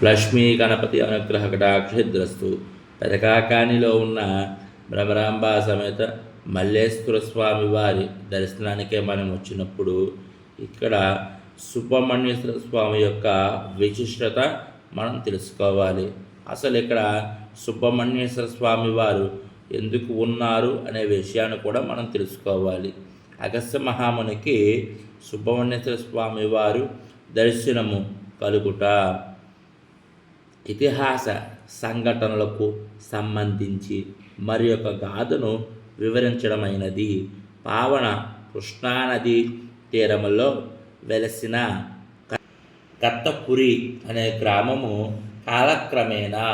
లక్ష్మీ గణపతి అనుగ్రహ కటాక్షిద్రస్తు. పెదకాకానిలో ఉన్న భ్రమరాంబ సమేత మల్లేశ్వర స్వామి వారి దర్శనానికే మనం వచ్చినప్పుడు ఇక్కడ సుబ్రహ్మణ్యేశ్వర స్వామి యొక్క విశిష్టత మనం తెలుసుకోవాలి. అసలు ఇక్కడ సుబ్రహ్మణ్యేశ్వర స్వామి వారు ఎందుకు ఉన్నారు అనే విషయాన్ని కూడా మనం తెలుసుకోవాలి. అగస్త్య మహామునికి సుబ్రహ్మణ్యేశ్వర స్వామి వారు దర్శనము కలుగుట ఇతిహాస సంఘటనలకు సంబంధించి మరి ఒక గాథను వివరించడమైనది. పావన కృష్ణానది తీరములో వెలసిన కత్తపురి అనే గ్రామము కాలక్రమేణా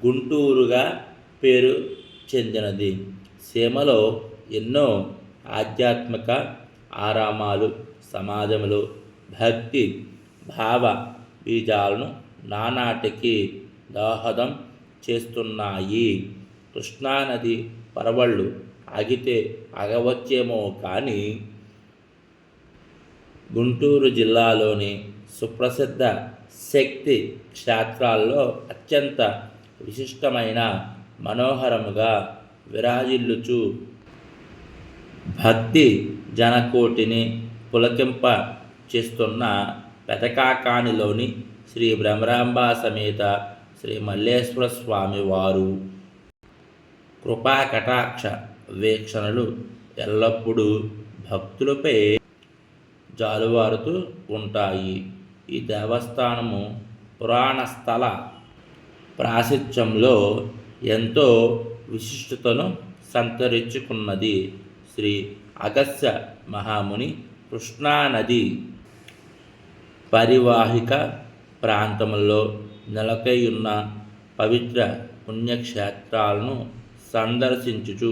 గుంటూరుగా పేరు చెందినది. సీమలో ఎన్నో ఆధ్యాత్మిక ఆరామాలు సమాజంలో భక్తి భావ బీజాలను నానాటికి దోహదం చేస్తున్నాయి. కృష్ణానది పరవళ్ళు ఆగితే ఆగవచ్చేమో కానీ గుంటూరు జిల్లాలోని సుప్రసిద్ధ శక్తి క్షేత్రాల్లో అత్యంత విశిష్టమైన మనోహరముగా విరాజిల్లుచు భక్తి జనకోటిని పులకింప చేస్తున్న పెదకాకానిలోని శ్రీ భ్రమరాంబ సమేత శ్రీ మల్లేశ్వర స్వామి వారు కృపా కటాక్ష వీక్షణలు ఎల్లప్పుడూ భక్తులపై జాలువారుతూ ఉంటాయి. ఈ దేవస్థానము పురాణ స్థల ప్రాశస్త్యంలో ఎంతో విశిష్టతను సంతరించుకున్నది. శ్రీ అగస్త్య మహాముని కృష్ణానది పరివాహిక ప్రాంతంలో నెలకై ఉన్న పవిత్ర పుణ్యక్షేత్రాలను సందర్శించుచు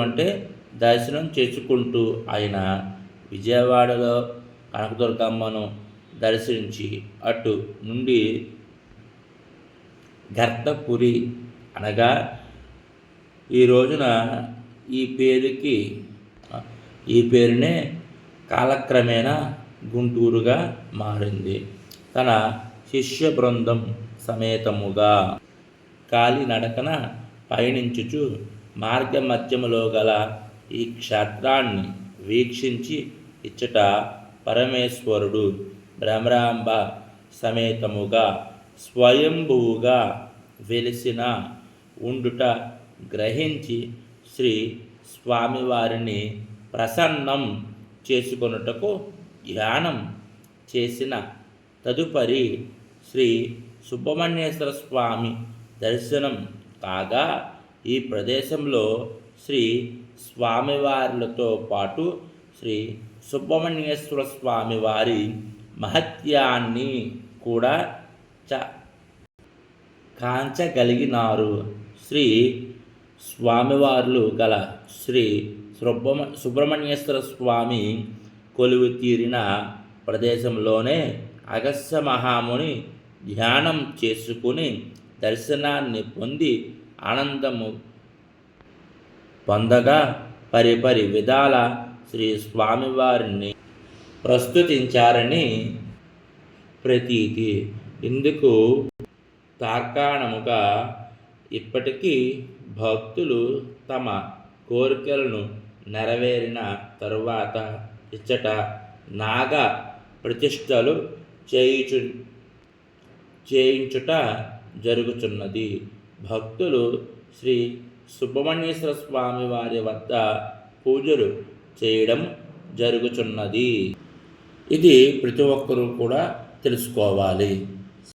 అంటే దర్శనం చేసుకుంటూ ఆయన విజయవాడలో కనకదుర్గమ్మను దర్శించి అటు నుండి గర్తపురి అనగా ఈ రోజున ఈ పేరునే కాలక్రమేణా గుంటూరుగా మారింది. తన శిష్య బృందం సమేతముగా కాలినడకన పయనించుచు మార్గ మధ్యములో గల ఈ క్షేత్రాన్ని వీక్షించి ఇచ్చట పరమేశ్వరుడు భ్రమరాంబ సమేతముగా స్వయంభువుగా వెలిసిన ఉండుట గ్రహించి శ్రీ స్వామివారిని ప్రసన్నం చేసుకొనుటకు ధ్యానం చేసిన తదుపరి శ్రీ సుబ్రహ్మణ్యేశ్వర స్వామి దర్శనం కాగా ఈ ప్రదేశంలో శ్రీ స్వామివారిలతో పాటు శ్రీ సుబ్రహ్మణ్యేశ్వర స్వామి వారి మహత్యాన్ని కూడా కాంచగలిగినారు. శ్రీ స్వామివార్లు గల శ్రీ సుబ్రహ్మణ్యేశ్వర స్వామి కొలువు తీరిన ప్రదేశంలోనే అగస్త్య మహాముని ధ్యానం చేసుకుని దర్శనాన్ని పొంది ఆనందము పొందగా పరిపరి విధాల శ్రీ స్వామివారిని ప్రస్తుతించారని ప్రతీతి. ఇందుకు తార్కాణముగా ఇప్పటికీ భక్తులు తమ కోరికలను నెరవేరిన తరువాత ఇచ్చట నాగ ప్రతిష్టలు చేయించుట జరుగుతున్నది. భక్తులు శ్రీ సుబ్రహ్మణ్యేశ్వర స్వామి వారి వద్ద పూజలు చేయడం జరుగుతున్నది. ఇది ప్రతి ఒక్కరూ కూడా తెలుసుకోవాలి.